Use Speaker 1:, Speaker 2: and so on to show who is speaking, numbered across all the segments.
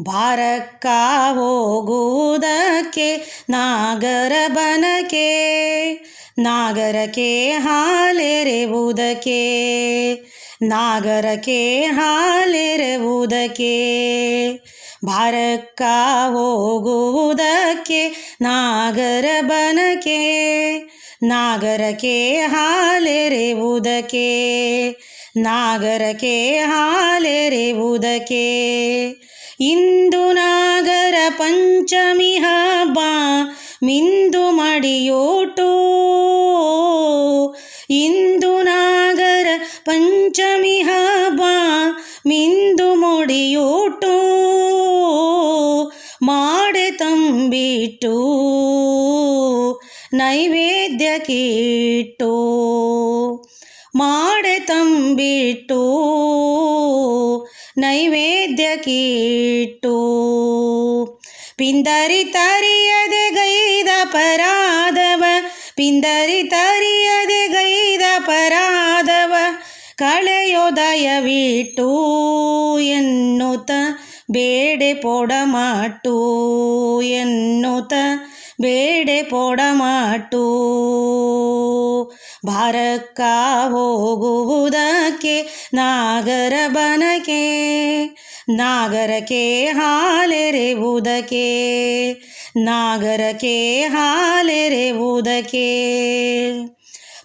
Speaker 1: ಭಾರಕ್ಕ ಹೋಗುವುದಕ್ಕೆ ನಾಗರಬನಕೆ, ನಾಗರಕ್ಕೆ ಹಾಲೆರೆವುದಕ್ಕೆ, ನಾಗರಕ್ಕೆ ಹಾಲೆರೆವುದಕ್ಕೆ. ಭಾರಕ್ಕ ಹೋಗುವುದಕ್ಕೆ ನಾಗರಬನಕೆ, ನಾಗರಕ್ಕೆ ಹಾಲೆರೆವುದಕ್ಕೆ, ನಾಗರಕ್ಕೆ ಹಾಲೆರೆವುದಕ್ಕೆ. ಇಂದು ನಾಗರ ಪಂಚಮಿ ಹಬ್ಬ ಮಿಂದು ಮಡಿಯೋಟು, ಇಂದು ನಾಗರ ಪಂಚಮಿ ಹಬ್ಬ ಮಿಂದು ಮುಡಿಯೋಟು. ಮಾಡೆ ತಂಬಿಟ್ಟು ನೈವೇದ್ಯಕ್ಕಿಟ್ಟು, ಮಾಡೆ ತಂಬಿಟ್ಟು ನೈವೇದ್ಯಕ್ಕಿಟ್ಟು. ಪಿಂದರಿ ತರಿಯದೆ ಗೈದ ಪರಾಧವ, ಪಿಂದರಿ ತರಿಯದೆ ಗೈದ ಪರಾಧವ ಕಳೆಯೋ ದಯವಿಟ್ಟು ಎನ್ನುತ್ತ ಬೇಡೆ ಪೊಡಮಾಟು, ಎನ್ನುತ್ತ ಬೇಡೆ ಪೊಡಮಾಟು. ಭಾರಕ್ಕ ಹೋಗುವುದಕ್ಕೆ ನಾಗರಬನಕೆ, ನಾಗರಕ್ಕೆ ಹಾಲೆರೆವುದಕ್ಕೆ, ನಾಗರಕ್ಕೆ ಹಾಲೆರೆವುದಕ್ಕೆ.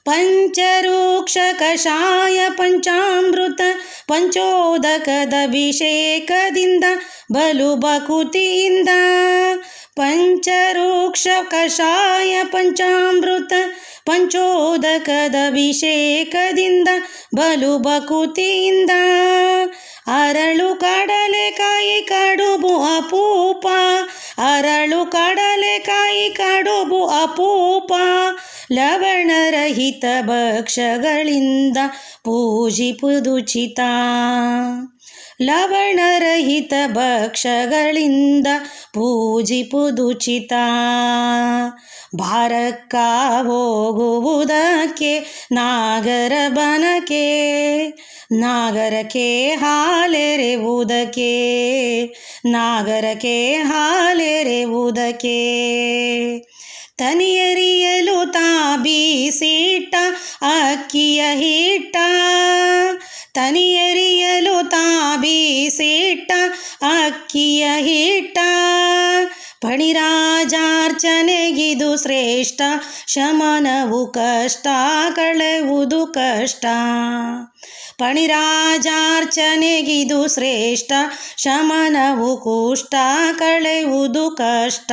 Speaker 1: ಪಂಚರುಕ್ಷ ಕಷಾಯ ಪಂಚಾಮೃತ ಪಂಚೋದಕದಭಿಷೇಕದಿಂದ ಬಲು ಭಕುತಿಯಿಂದ, ಪಂಚರುಕ್ಷ ಕಷಾಯ ಪಂಚಾಮೃತ ಪಂಚೋದಕದಭಿಷೇಕದಿಂದ ಬಲು ಭಕುತಿಯಿಂದ. ಅರಳು ಕಡಲೆಕಾಯಿ ಕಡುಬು ಅಪೂಪ, ಅರಳು ಕಡಲೆಕಾಯಿ ಕಡುಬು ಅಪೂಪ. ಲವಣರಹಿತ ಭಕ್ಷ್ಯಗಳಿಂದ ಪೂಜಿಪುದುಚಿತ, ಲವಣರಹಿತ ಭಕ್ಷ್ಯಗಳಿಂದ ಪೂಜಿಪುದುಚಿತ. ಭಾರಕ್ಕ ಹೋಗುವುದಕ್ಕೆ ನಾಗರಬನಕೆ, ನಾಗರಕ್ಕೆ ಹಾಲೆರೆವುದಕ್ಕೆ, ನಾಗರಕ್ಕೆ ಹಾಲೆರೆವುದಕ್ಕೆ. ತನಿಯರಿಯಲು ತಾ ಬೀಸಿಟ್ಟ ಅಕ್ಕಿಯ ಹಿಟ್ಟ, ತನಿಯರಿಯಲು ತಾ ಬೀಸಿಟ್ಟ ಅಕ್ಕಿಯ ಹಿಟ್ಟ. ಫಣಿರಾಜಾರ್ಚನೆಗಿದು ಶ್ರೇಷ್ಠ, ಶಮನವು ಕಷ್ಟ ಕಳೆವುದು ಕಷ್ಟ. ಫಣಿರಾಜಾರ್ಚನೆಗಿದು ಶ್ರೇಷ್ಠ, ಶಮನವು ಕುಷ್ಠ ಕಳೆವುದು ಕಷ್ಟ.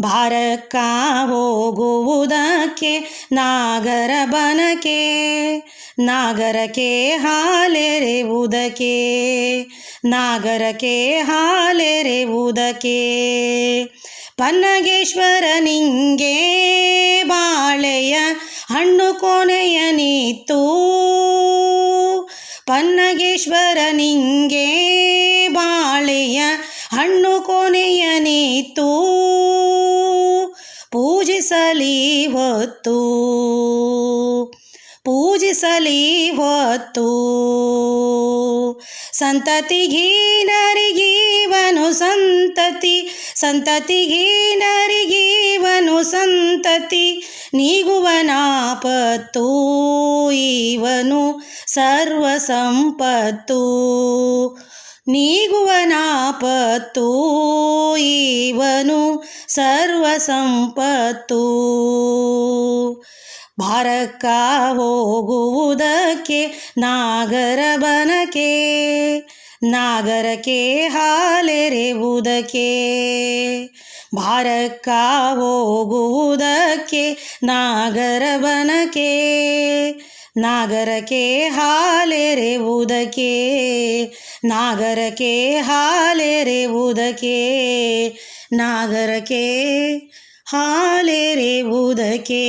Speaker 1: ಭಾರಕ್ಕ ಹೋಗುವುದಕ್ಕೆ ನಾಗರಬನಕೆ, ನಾಗರಕ್ಕೆ ಹಾಲೆರೆವುದಕ್ಕೆ, ನಾಗರಕ್ಕೆ ಹಾಲೆರೆವುದಕ್ಕೆ. ಪನ್ನಗೇಶ್ವರ ನಿಂಗೆ ಬಾಳೆಯ ಹಣ್ಣು ಕೊನೆಯ ನೀತು, ಪನ್ನಗೇಶ್ವರ ನಿಂಗೆ ಬಾಳೆಯ ಹಣ್ಣು ಕೊನೆಯ ನೀತು. ಪೂಜಿಸಲಿ ಹೊತ್ತು, ಪೂಜಿಸಲಿ ಹೊತ್ತು. ಸಂತತಿಗೀನರಿಗೀವನು ಸಂತತಿ, ಸಂತತಿಗೀನರಿಗೀವನು ಸಂತತಿ. ನೀಗುವನಾಪತ್ತು ಇವನು ಸರ್ವ ಸಂಪತ್ತು, ನೀಗುವನಾಪತ್ತು ಇವನು ಸರ್ವ ಸಂಪತ್ತು. ಭಾರಕ್ಕ ಹೋಗುವುದಕ್ಕೆ ನಾಗರಬನಕೆ, ನಾಗರಕ್ಕೆ ಹಾಲೆರೆವುದಕ್ಕೆ. ಭಾರಕ್ಕ ಹೋಗುವುದಕ್ಕೆ ನಾಗರಬನಕೆ, ನಾಗರಕ್ಕೆ ಹಾಲೆರೆವುದಕ್ಕೆ, ನಾಗರಕ್ಕೆ ಹಾಲೆರೆವುದಕ್ಕೆ, ನಾಗರಕ್ಕೆ ಹಾಲೆರೆವುದಕ್ಕೆ.